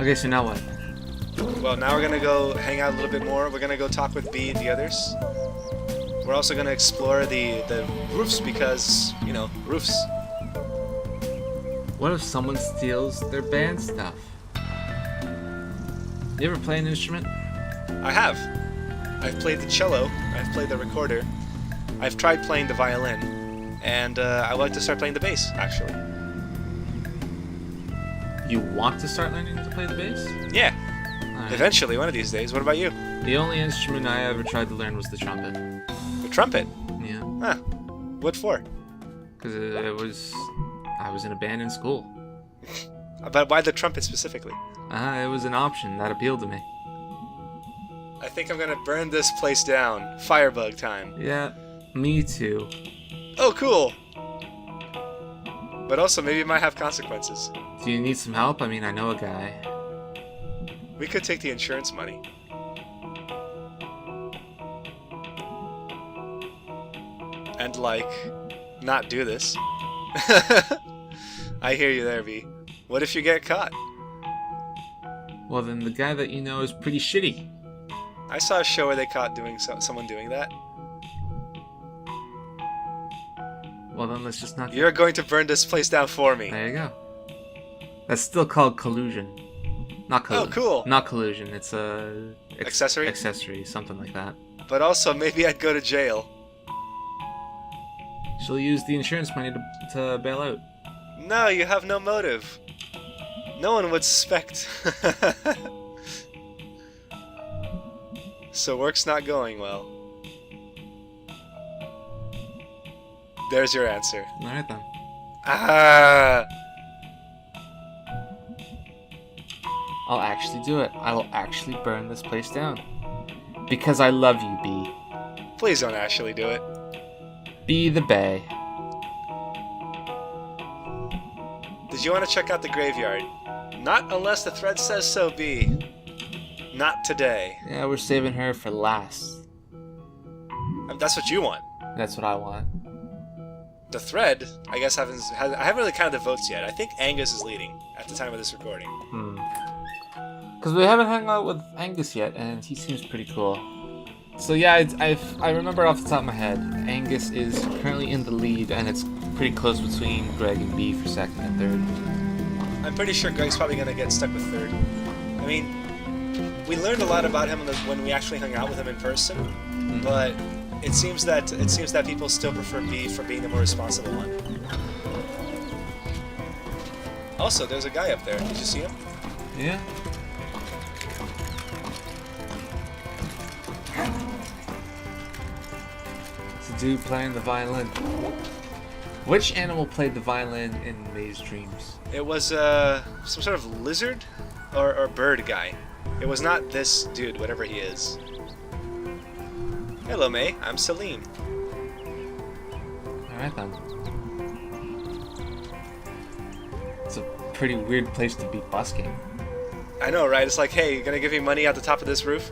Okay, so now what? Well, now we're gonna go hang out a little bit more. We're gonna go talk with B and the others. We're also gonna explore the roofs because, you know, roofs. What if someone steals their band stuff? You ever play an instrument? I have. I've played the cello. I've played the recorder. I've tried playing the violin, and I would like to start playing the bass, actually. You want to start learning to play the bass? Yeah. Alright. Eventually, one of these days. What about you? The only instrument I ever tried to learn was the trumpet. The trumpet. Yeah. Huh. What for? Because I was in a band in school. But why the trumpet specifically? It was an option that appealed to me. I think I'm gonna burn this place down. Firebug time. Yeah, me too. Oh, cool! But also, maybe it might have consequences. Do you need some help? I mean, I know a guy. We could take the insurance money. And, like, not do this. I hear you there, V. What if you get caught? Well, then the guy that you know is pretty shitty. I saw a show where they caught someone doing that. Well, then let's just not... You're going to burn this place down for me. There you go. That's still called collusion. Not collusion. Oh, cool. Not collusion. It's a... Accessory? Accessory, something like that. But also, maybe I'd go to jail. She'll use the insurance money to bail out. No, you have no motive. No one would suspect. So work's not going well. There's your answer. Alright then. Ah! I'll actually do it. I will actually burn this place down. Because I love you, B. Please don't actually do it. B the Bay. Did you want to check out the graveyard? Not unless the thread says so, B. Not today. Yeah, we're saving her for last. That's what you want. That's what I want. The thread, I guess, I haven't really counted the votes yet. I think Angus is leading at the time of this recording. Because we haven't hung out with Angus yet, and he seems pretty cool. So yeah, I remember off the top of my head, Angus is currently in the lead, and it's pretty close between Greg and B for second and third. I'm pretty sure Greg's probably going to get stuck with third. I mean, we learned a lot about him when we actually hung out with him in person, but it seems that people still prefer B for being the more responsible one. Also, there's a guy up there. Did you see him? Yeah. It's a dude playing the violin. Which animal played the violin in May's dreams? It was some sort of lizard or bird guy. It was not this dude, whatever he is. Hello, May. I'm Salim. Alright then. It's a pretty weird place to be busking. I know, right? It's like, hey, you gonna give me money at the top of this roof?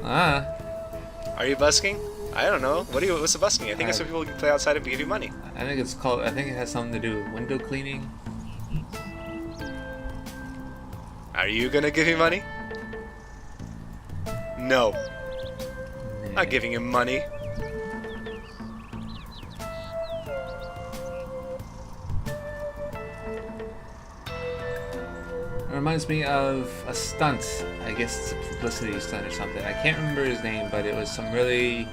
Ah. Are you busking? I don't know. What's the busking? I think it's when people play outside and give you money. I think it has something to do with window cleaning. Are you gonna give me money? No. Not giving him money. It reminds me of a stunt. I guess it's a publicity stunt or something. I can't remember his name, but it was some really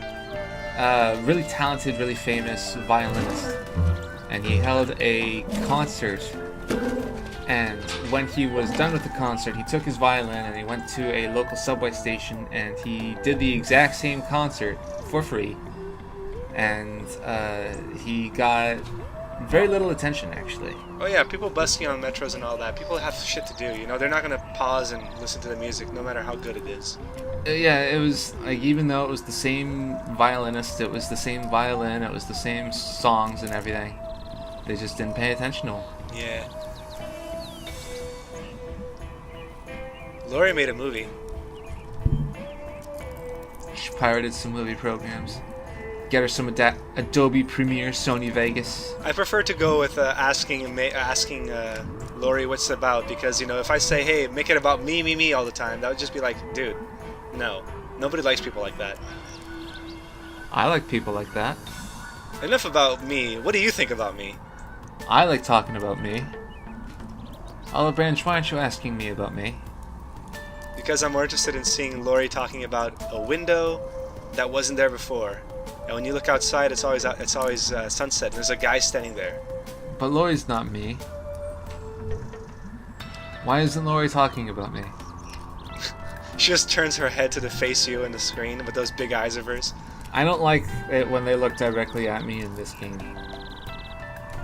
talented, really famous violinist. And he held a concert. And when he was done with the concert, he took his violin and he went to a local subway station and he did the exact same concert for free. And he got very little attention, actually. Oh yeah, people busking on metros and all that. People have shit to do, you know? They're not gonna pause and listen to the music, no matter how good it is. Yeah, it was like, even though it was the same violinist, it was the same violin, it was the same songs and everything, they just didn't pay attention to him. Yeah. Lori made a movie. She pirated some movie programs. Get her some of that Adobe Premiere, Sony Vegas. I prefer to go with asking Lori what's it about, because if I say, hey, make it about me all the time, that would just be like, dude, no, nobody likes people like that. I like people like that. Enough about me. What do you think about me? I like talking about me. Olive Branch, why aren't you asking me about me? Because I'm more interested in seeing Lori talking about a window that wasn't there before. And when you look outside, it's always sunset, and there's a guy standing there. But Lori's not me. Why isn't Lori talking about me? She just turns her head to face you in the screen with those big eyes of hers. I don't like it when they look directly at me in this game.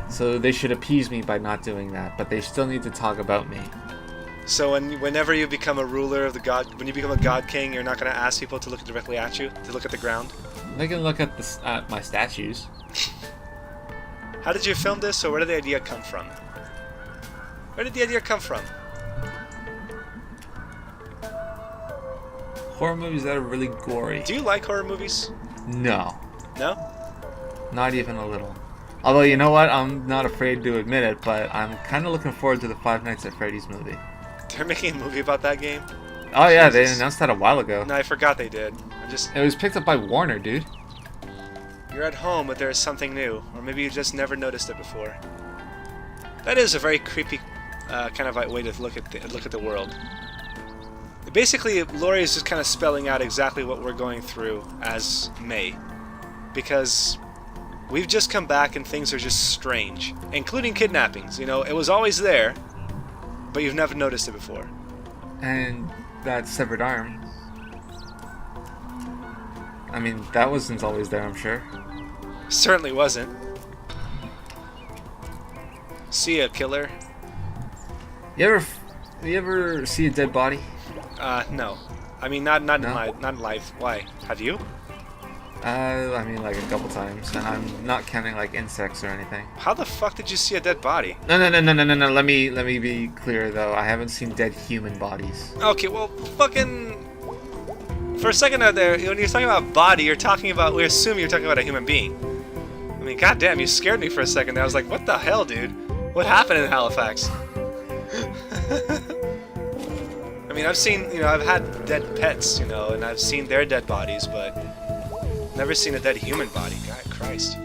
So they should appease me by not doing that, but they still need to talk about me. So whenever you become a ruler of the god, when you become a god king, you're not going to ask people to look directly at you, to look at the ground? They can look at my statues. How did you film this, or where did the idea come from? Where did the idea come from? Horror movies that are really gory. Do you like horror movies? No. No? Not even a little. Although, you know what? I'm not afraid to admit it, but I'm kind of looking forward to the Five Nights at Freddy's movie. They're making a movie about that game? Oh yeah, Jesus. they announced that a while ago. No, I forgot they did. It was picked up by Warner, dude. You're at home, but there's something new. Or maybe you just never noticed it before. That is a very creepy kind of way to look at the world. Basically, Lori is just kind of spelling out exactly what we're going through as May. Because we've just come back and things are just strange. Including kidnappings. It was always there, but you've never noticed it before. And that severed arm. I mean, that wasn't always there, I'm sure. Certainly wasn't. See ya, killer. You ever see a dead body? No. I mean, not No? in life. Why? Have you? I mean, like a couple times, and I'm not counting like insects or anything. How the fuck did you see a dead body? No. Let me be clear though. I haven't seen dead human bodies. Okay, well, fucking. For a second out there, when you're talking about body, we assume you're talking about a human being. I mean, goddamn, you scared me for a second there. I was like, what the hell, dude? What happened in Halifax? I mean, I've had dead pets, and I've seen their dead bodies, but never seen a dead human body. God, Christ.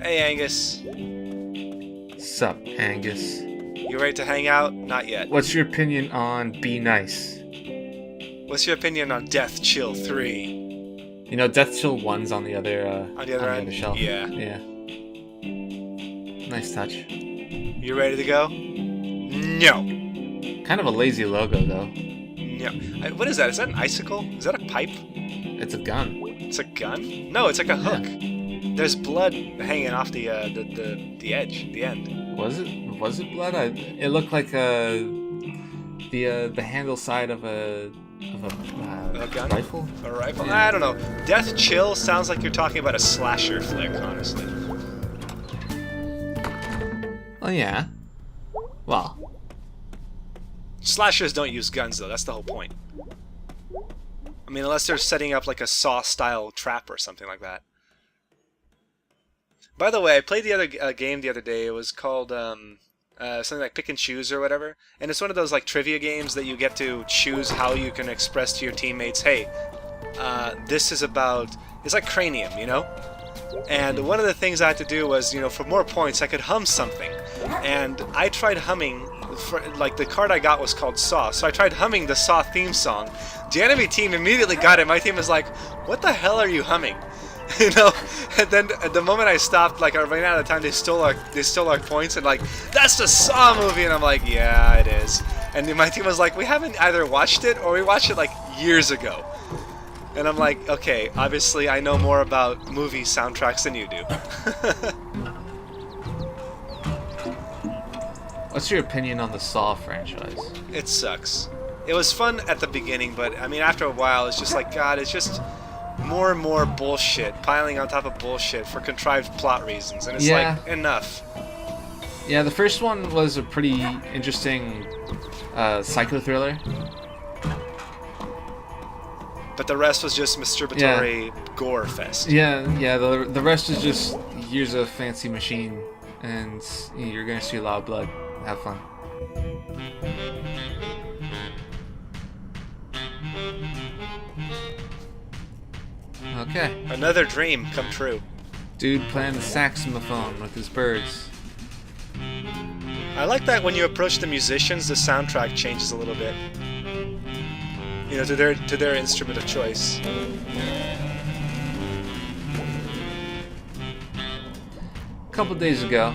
Hey, Angus. Sup, Angus? You ready to hang out? Not yet. What's your opinion on Be Nice? What's your opinion on Death Chill 3? Death Chill 1's on the other end? shelf. Yeah. Nice touch. You ready to go? No. Kind of a lazy logo, though. No. What is that? Is that an icicle? Is that a pipe? It's a gun. It's a gun? No, it's like a hook. There's blood hanging off the edge, the end. Was it blood? It looked like the handle side of a gun? Rifle? A rifle? Yeah. I don't know. Death Chill sounds like you're talking about a slasher flick, honestly. Oh yeah. Well, slashers don't use guns, though. That's the whole point. I mean, unless they're setting up like a Saw-style trap or something like that. By the way, I played the other game the other day. It was called something like Pick and Choose or whatever. And it's one of those like trivia games that you get to choose how you can express to your teammates, hey, this is about... It's like Cranium, And one of the things I had to do was, for more points, I could hum something. And I tried humming, the card I got was called Saw, so I tried humming the Saw theme song. The enemy team immediately got it. My team was like, what the hell are you humming? And then at the moment I stopped, I ran out of time, they stole our points, and that's the Saw movie, and I'm like, yeah, it is. And then my team was like, we haven't either watched it, or we watched it years ago. And I'm like, okay, obviously I know more about movie soundtracks than you do. what's your opinion on the Saw franchise? It sucks. It was fun at the beginning, but I mean, after a while, it's just like, God, it's just more and more bullshit, piling on top of bullshit for contrived plot reasons, and it's like, enough. Yeah, the first one was a pretty interesting psycho thriller. But the rest was just masturbatory gore fest. Yeah. The rest is just use a fancy machine, and you're gonna see a lot of blood. Have fun. Okay. Another dream come true. Dude playing the saxophone with his birds. I like that when you approach the musicians, the soundtrack changes a little bit. You know, to their instrument of choice. A couple days ago,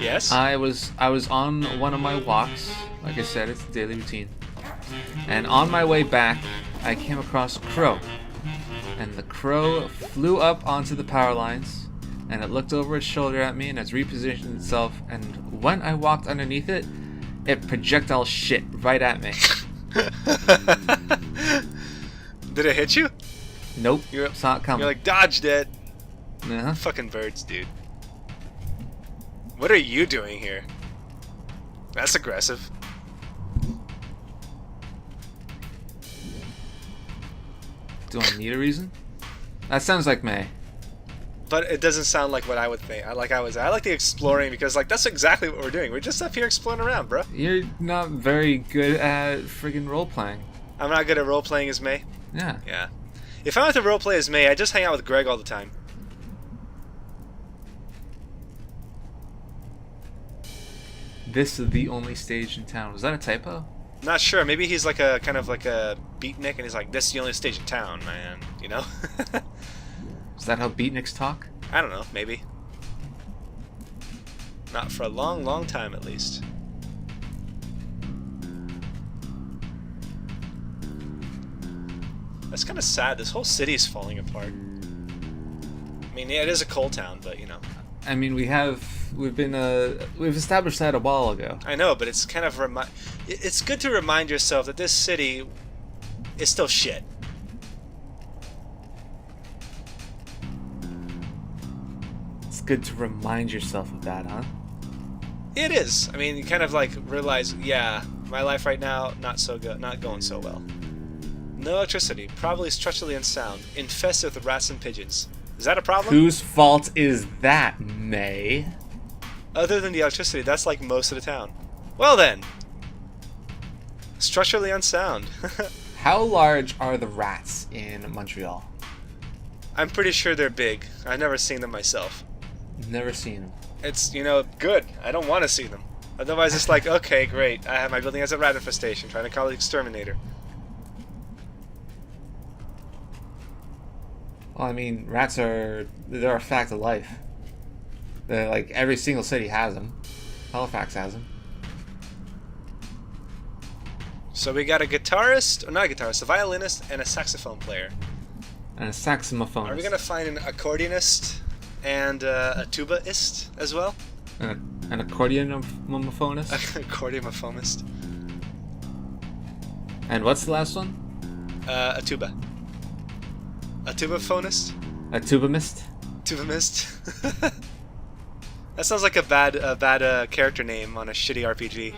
Yes? I was on one of my walks. Like I said, it's a daily routine. And on my way back, I came across a crow. And the crow flew up onto the power lines, and it looked over its shoulder at me, and it's repositioned itself, and when I walked underneath it, it projectile shit right at me. Did it hit you? Nope, saw it coming. You're like, dodged it. Uh-huh. Fucking birds, dude. What are you doing here? That's aggressive. Do I need a reason? That sounds like May. But it doesn't sound like what I would think. I like the exploring because like that's exactly what we're doing. We're just up here exploring around, bro. You're not very good at friggin' role-playing. I'm not good at role playing as May. Yeah. Yeah. If I want to role play as May, I just hang out with Greg all the time. This is the only stage in town. Was that a typo? Not sure. Maybe he's like a kind of like a beatnik, and he's like, "This is the only stage in town, man." You know? Is that how beatniks talk? I don't know. Maybe. Not for a long, long time, at least. That's kind of sad. This whole city is falling apart. I mean, yeah, it is a coal town, but you know. I mean, we've established that a while ago. I know, but it's kind of it's good to remind yourself that this city is still shit. It's good to remind yourself of that, huh? It is. I mean, you kind of like realize, yeah, my life right now not so good, not going so well. No electricity, probably structurally unsound, infested with rats and pigeons. Is that a problem? Whose fault is that, May? Other than the electricity, that's like most of the town. Well then, structurally unsound. How large are the rats in Montreal? I'm pretty sure they're big. I've never seen them myself. Never seen them. It's, you know, good. I don't want to see them. Otherwise, it's like, okay, great. I have my building as a rat infestation. Trying to call the exterminator. Well, I mean, they're a fact of life. They're like, every single city has them. Halifax has them. So we got a guitarist, or not a guitarist, a violinist, and a saxophone player. And a saxophone. Are we gonna find an accordionist and a tubaist as well? An accordionist? Accordiomophonist. And what's the last one? A tuba. A tubaphonist? A tubamist? Tubamist. That sounds like a bad character name on a shitty RPG.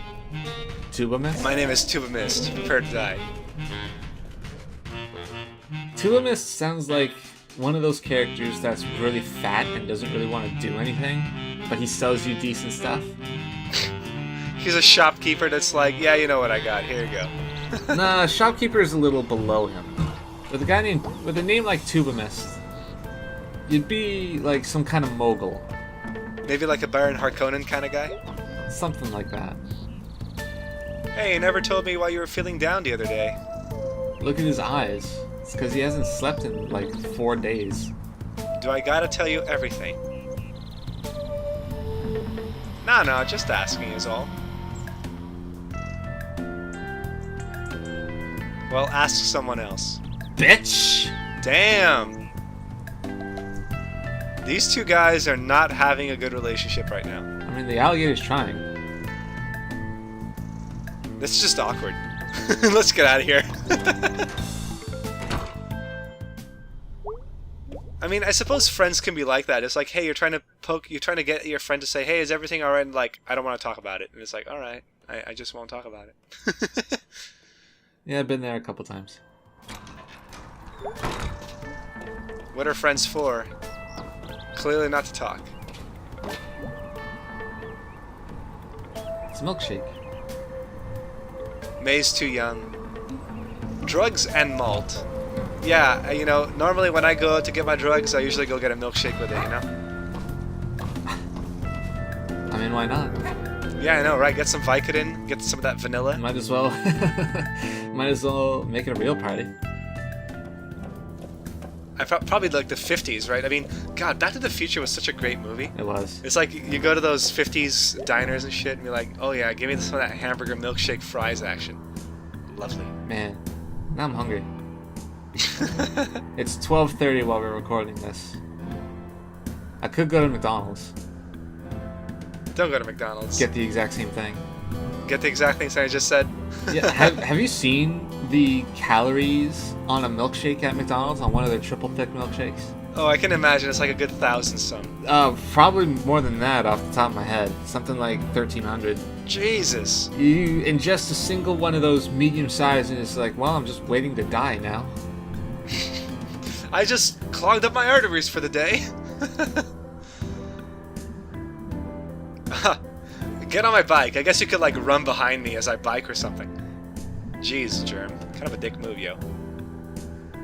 Tubamist? My name is Tubamist. Prepare to die. Tubamist sounds like one of those characters that's really fat and doesn't really want to do anything, but he sells you decent stuff. He's a shopkeeper that's like, yeah, you know what I got. Here you go. Nah, shopkeeper is a little below him. With a name like Tubamist, you'd be like some kind of mogul. Maybe like a Baron Harkonnen kind of guy? Something like that. Hey, you never told me why you were feeling down the other day. Look at his eyes. It's because he hasn't slept in like 4 days. Do I gotta tell you everything? No, just asking is all. Well, ask someone else. Bitch! Damn! These two guys are not having a good relationship right now. I mean, the alligator's trying. This is just awkward. Let's get out of here. I mean, I suppose friends can be like that. It's like, hey, you're trying to get your friend to say, hey, is everything alright? And like, I don't want to talk about it. And it's like, alright, I just won't talk about it. Yeah, I've been there a couple times. What are friends for? Clearly not to talk. It's a milkshake. May's too young. Drugs and malt. Yeah, you know, normally when I go out to get my drugs, I usually go get a milkshake with it, you know? I mean, why not? Yeah, I know, right? Get some Vicodin, get some of that vanilla. Might as well, might as well make it a real party. I probably like the 50s, right? I mean, God, Back to the Future was such a great movie. It was. It's like you go to those 50s diners and shit and be like, oh yeah, give me some of that hamburger milkshake fries action. Lovely. Man, now I'm hungry. It's 12:30 while we're recording this. I could go to McDonald's. Don't go to McDonald's. Get the exact same thing. Get the exact thing I just said. Yeah, have you seen the calories on a milkshake at McDonald's, on one of their triple thick milkshakes? Oh, I can imagine. It's like a good 1,000 some. Probably more than that off the top of my head. Something like 1,300. Jesus. You ingest a single one of those medium size and it's like, well, I'm just waiting to die now. I just clogged up my arteries for the day. Get on my bike. I guess you could like run behind me as I bike or something. Jeez, Germ. Kind of a dick move, yo.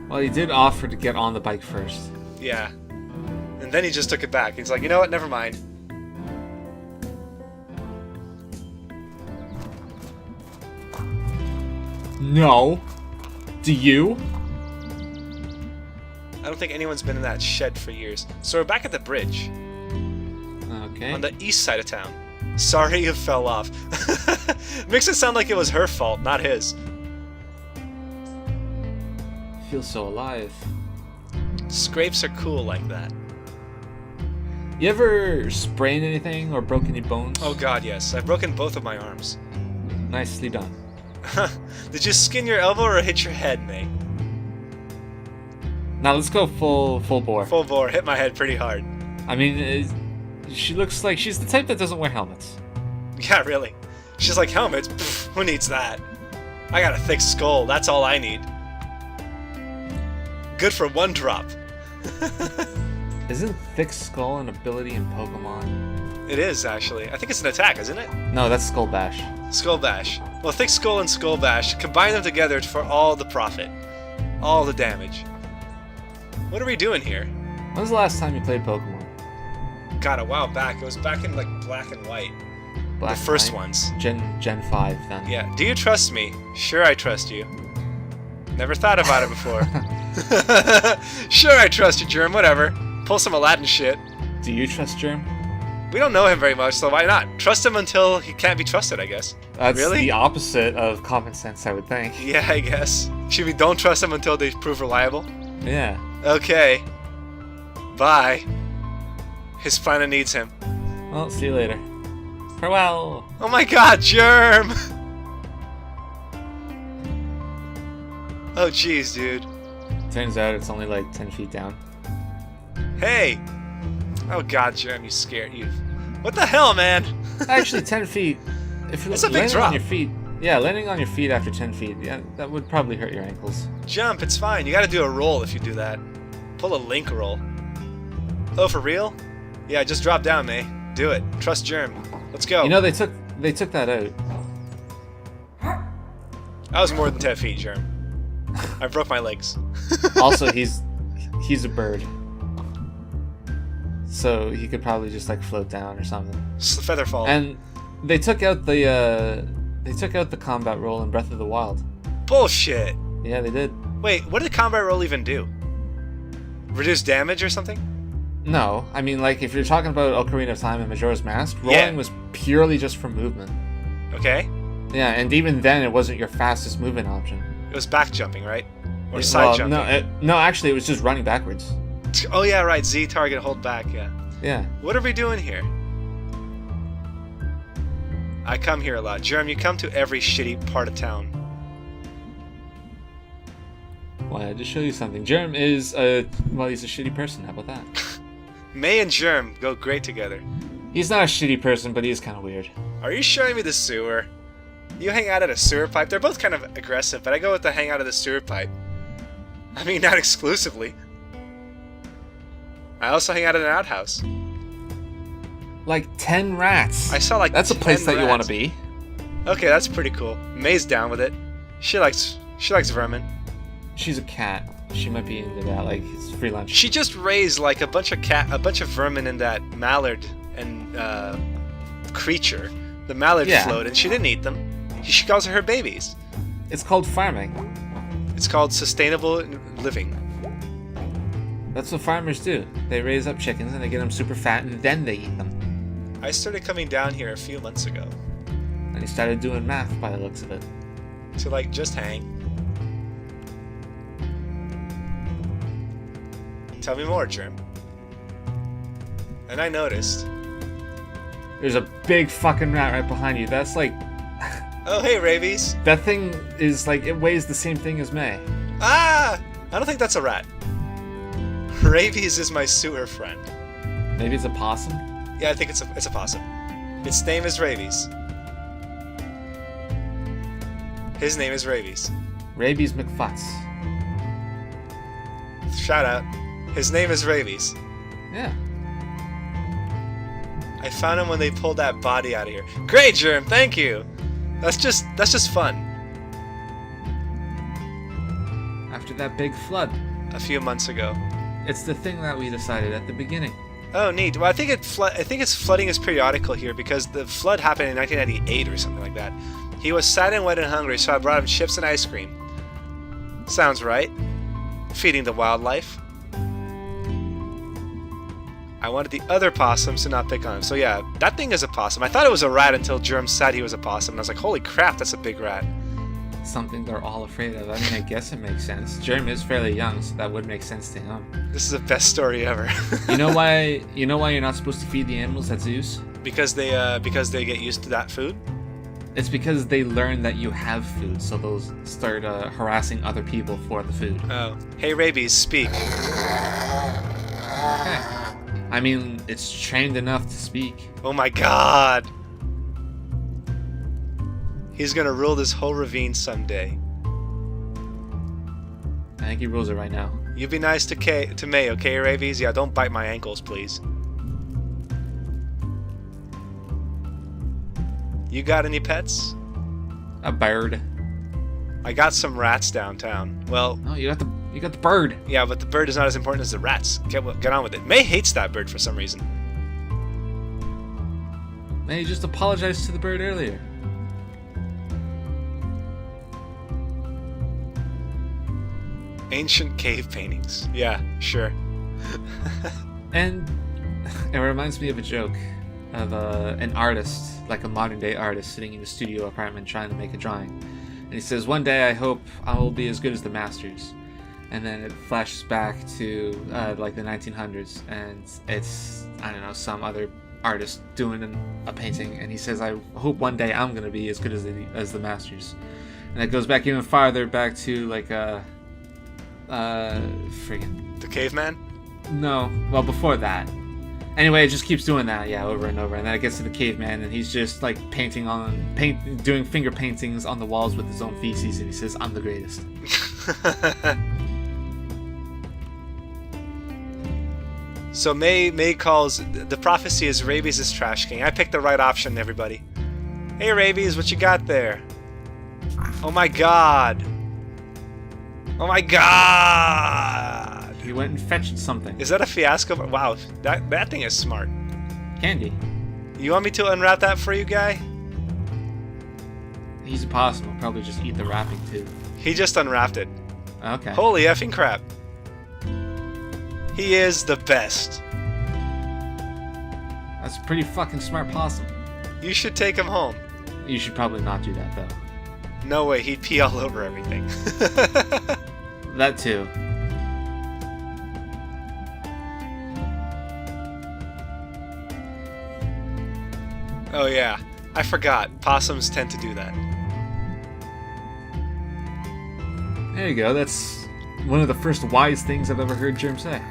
Well, he did offer to get on the bike first. Yeah. And then he just took it back. He's like, you know what? Never mind. No. Do you? I don't think anyone's been in that shed for years. So we're back at the bridge. Okay. On the east side of town. Sorry you fell off. Makes it sound like it was her fault, not his. Feels so alive. Scrapes are cool like that. You ever sprained anything or broke any bones? Oh god, yes. I've broken both of my arms. Nicely done. Did you skin your elbow or hit your head, mate? Now let's go full bore. Full bore. Hit my head pretty hard. I mean, she looks like she's the type that doesn't wear helmets. Yeah, really. She's like, helmets? Pfft, who needs that? I got a thick skull. That's all I need. Good for one drop. Isn't Thick Skull an ability in Pokemon? It is, actually. I think it's an attack, isn't it? No, that's Skull Bash. Skull Bash. Well, Thick Skull and Skull Bash, combine them together for all the profit. All the damage. What are we doing here? When was the last time you played Pokemon? God, a while back. It was back in, like, Black and White. Black The first Knight? ones. Gen 5, then. Yeah. Do you trust me? Sure, I trust you. Never thought about it before. Sure, I trust you, Germ. Whatever. Pull some Aladdin shit. Do you trust Germ? We don't know him very much, so why not? Trust him until he can't be trusted, I guess. That's Really? the opposite of common sense, I would think. Yeah, I guess. Should we don't trust him until they prove reliable? Yeah. Okay. Bye. His planet needs him. Well, see you later. Farewell! Oh my god, Germ! Oh jeez, dude. Turns out it's only like 10 feet down. Hey! Oh god, Germ, you scared you. What the hell, man? Actually, 10 feet. If you're That's a big landing drop. on your feet. Yeah, landing on your feet after 10 feet. Yeah, that would probably hurt your ankles. Jump, it's fine. You gotta do a roll if you do that. Pull a link roll. Oh, for real? Yeah, just drop down, May. Do it. Trust Germ. Let's go. You know, they took that out. I was more than 10 feet, Germ. I broke my legs. Also, he's a bird. So he could probably just like float down or something. Feather fall. And they took out the combat roll in Breath of the Wild. Bullshit. Yeah, they did. Wait, what did combat roll even do? Reduce damage or something? No, I mean, like, if you're talking about Ocarina of Time and Majora's Mask, rolling was purely just for movement. Okay. Yeah, and even then, it wasn't your fastest movement option. It was back jumping, right? Or side jumping? No, actually, it was just running backwards. Oh yeah, right. Z target, hold back. Yeah. Yeah. What are we doing here? I come here a lot. Germ, you come to every shitty part of town. Well, I just show you something. Germ is he's a shitty person. How about that? May and Germ go great together. He's not a shitty person, but he's kind of weird. Are you showing me the sewer? You hang out at a sewer pipe? They're both kind of aggressive, but I go with the hang out of the sewer pipe. I mean, not exclusively. I also hang out in an outhouse. Like 10 rats. I saw like That's a 10 place that you want rats. to be. Okay, that's pretty cool. May's down with it. She likes vermin. She's a cat. She might be into that. Like, it's free lunch. She just raised like a bunch of vermin in that mallard and creature, the mallard float, and she didn't eat them. She calls her babies. It's called farming. It's called sustainable living. That's what farmers do. They raise up chickens and they get them super fat and then they eat them. I started coming down here a few months ago And he started doing math by the looks of it. to like just hang. Tell me more, Germ. And I noticed. There's a big fucking rat right behind you. That's like... Oh, hey, Rabies. That thing is like, it weighs the same thing as May. Ah! I don't think that's a rat. Rabies is my sewer friend. Maybe it's a possum? Yeah, I think it's a possum. Its name is Rabies. His name is Rabies. Rabies McFutz. Shout out. His name is Rabies. Yeah. I found him when they pulled that body out of here. Great, Germ, thank you. That's just fun. After that big flood. A few months ago. It's the thing that we decided at the beginning. Oh, neat. Well, I think its flooding is periodical here because the flood happened in 1998 or something like that. He was sad and wet and hungry, so I brought him chips and ice cream. Sounds right. Feeding the wildlife. I wanted the other possums to not pick on him. So yeah, that thing is a possum. I thought it was a rat until Germ said he was a possum, and I was like, holy crap, that's a big rat. Something they're all afraid of. I mean, I guess it makes sense. Germ is fairly young, so that would make sense to him. This is the best story ever. You know why you're not supposed to feed the animals at zoos? because they get used to that food? It's because they learn that you have food, so they'll start harassing other people for the food. Oh. Hey, Rabies, speak. Okay. I mean, it's trained enough to speak. Oh my god! He's gonna rule this whole ravine someday. I think he rules it right now. You be nice to May, okay, Rabies? Yeah, don't bite my ankles, please. You got any pets? A bird. I got some rats downtown. Well, Oh, you got the bird. yeah, but the bird is not as important as the rats. Get on with it. May hates that bird for some reason. Man, you just apologized to the bird earlier. Ancient cave paintings. Yeah, sure. And it reminds me of a joke of an artist, like a modern day artist, sitting in a studio apartment trying to make a drawing. And he says, one day I hope I will be as good as the masters. And then it flashes back to like the 1900s, and it's, I don't know, some other artist doing a painting, and he says, I hope one day I'm going to be as good as the masters. And it goes back even farther back to like friggin' The caveman? no, well, before that. Anyway, it just keeps doing that, yeah, over and over. And then it gets to the caveman, and he's just like doing finger paintings on the walls with his own feces, and he says, I'm the greatest. So May calls the prophecy is Rabies is trash king. I picked the right option, everybody. Hey Rabies, what you got there? Oh my god. Oh my god. He went and fetched something. Is that a fiasco? Wow, that thing is smart. Candy. You want me to unwrap that for you, guy? He's a possum. He'll probably just eat the wrapping too. He just unwrapped it. Okay. Holy effing crap. He is the best. That's a pretty fucking smart possum. You should take him home. You should probably not do that though. No way, he'd pee all over everything. That too. Oh yeah, I forgot. Possums tend to do that. There you go. That's one of the first wise things I've ever heard Germ say.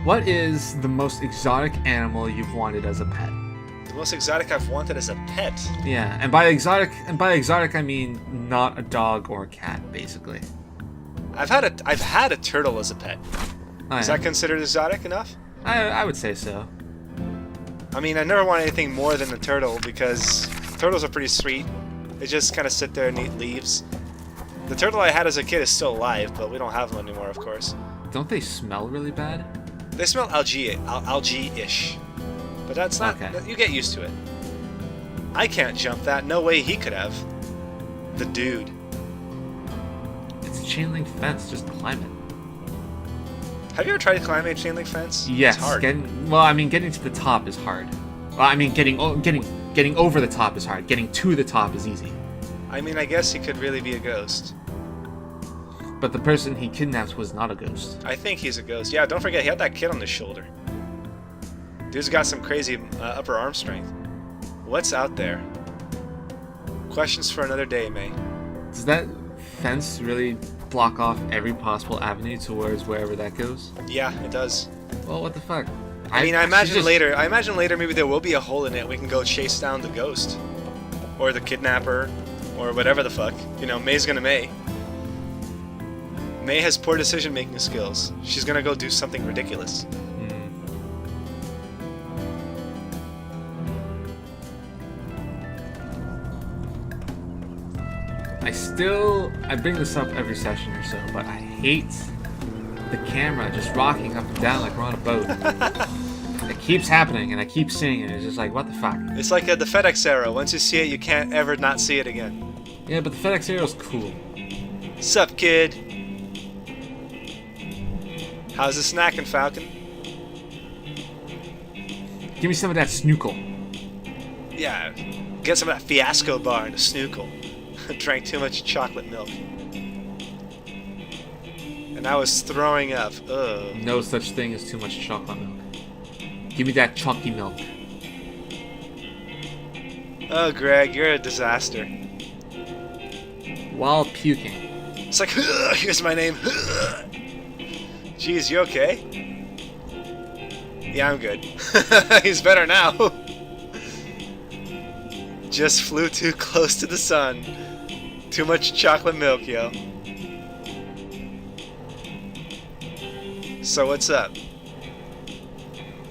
What is the most exotic animal you've wanted as a pet? The most exotic I've wanted as a pet. Yeah, and by exotic I mean not a dog or a cat, basically. I've had a turtle as a pet. Oh, Is yeah. that considered exotic enough? I would say so. I mean, I never want anything more than a turtle because turtles are pretty sweet. They just kind of sit there and eat leaves. The turtle I had as a kid is still alive, but we don't have them anymore, of course. Don't they smell really bad? They smell algae-ish. But that's not... Okay. You get used to it. I can't jump that. No way he could have. The dude. It's a chain link fence. Just climb it. Have you ever tried climbing a chain link fence? Yes. It's hard. Getting to the top is hard. Well, I mean, getting over the top is hard. Getting to the top is easy. I mean, I guess he could really be a ghost. But the person he kidnapped was not a ghost. I think he's a ghost. Yeah, don't forget, he had that kid on his shoulder. Dude's got some crazy upper arm strength. What's out there? Questions for another day, May. Does that fence really block off every possible avenue towards wherever that goes? Yeah, it does. Well, what the fuck? I imagine later maybe there will be a hole in it. We can go chase down the ghost. Or the kidnapper. Or whatever the fuck. You know, May's gonna May. May has poor decision-making skills. She's gonna go do something ridiculous. I bring this up every session or so, but I hate the camera just rocking up and down like we're on a boat. It keeps happening, and I keep seeing it. It's just like, what the fuck? It's like the FedEx arrow. Once you see it, you can't ever not see it again. Yeah, but the FedEx arrow's cool. Sup, kid? How's the snacking, Falcon? Give me some of that snookle. Yeah, get some of that fiasco bar and a snookle. Drank too much chocolate milk. And I was throwing up. Ugh. No such thing as too much chocolate milk. Give me that chalky milk. Oh, Greg, you're a disaster. While puking. It's like, here's my name. Jeez, you okay? Yeah, I'm good. He's better now. Just flew too close to the sun. Too much chocolate milk, yo. So what's up?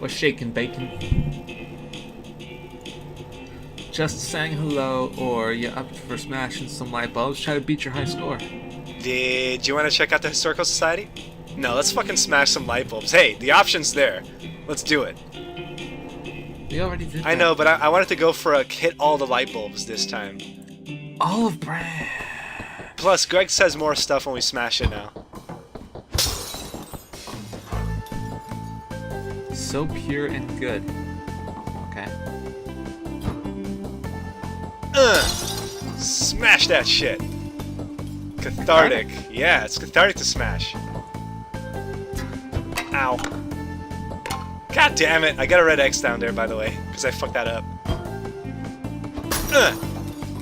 What's shaking, bacon? Just saying hello, or you up for smashing some light bulbs? Try to beat your high score. Did you want to check out the Historical Society? No, let's fucking smash some light bulbs. Hey, the option's there. Let's do it. We already did that. I know, but I wanted to go for a hit all the light bulbs this time. Olive brand. Plus, Greg says more stuff when we smash it now. So pure and good. Okay. Smash that shit. Cathartic. Yeah, it's cathartic to smash. Ow. God damn it. I got a red X down there, by the way, because I fucked that up.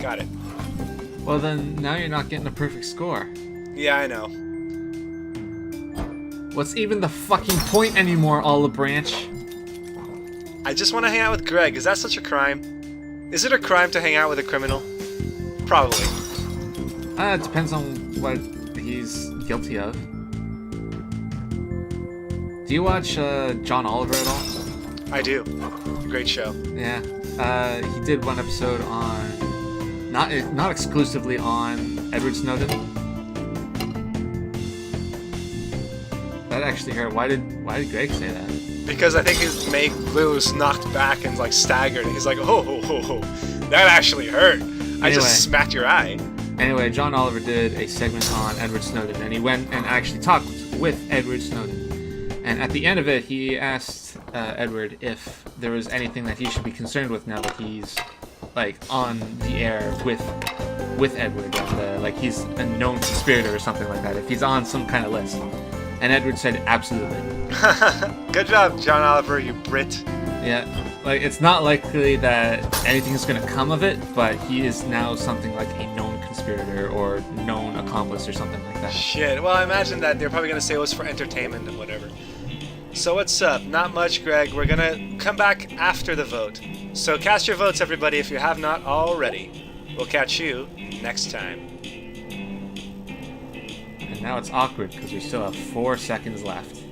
Got it. Well then, now you're not getting a perfect score. Yeah, I know. What's even the fucking point anymore, Olive Branch? I just want to hang out with Greg. Is that such a crime? Is it a crime to hang out with a criminal? Probably. It depends on what he's guilty of. Do you watch John Oliver at all? I do. Great show. Yeah. He did one episode on, not exclusively on Edward Snowden. That actually hurt. Why did Greg say that? Because I think his May was knocked back and like staggered. And he's like, oh, that actually hurt. I just smacked your eye. Anyway, John Oliver did a segment on Edward Snowden, and he went and actually talked with Edward Snowden. And at the end of it, he asked Edward if there was anything that he should be concerned with now that he's like on the air with Edward, and, like he's a known conspirator or something like that. If he's on some kind of list, and Edward said absolutely. Good job, John Oliver, you Brit. Yeah, like it's not likely that anything's gonna come of it, but he is now something like a known conspirator or known accomplice or something like that. Shit. Well, I imagine that they're probably gonna say it was for entertainment and whatever. So what's up? Not much, Greg. We're gonna come back after the vote. So cast your votes, everybody, if you have not already. We'll catch you next time. And And now it's awkward because we still have 4 seconds left.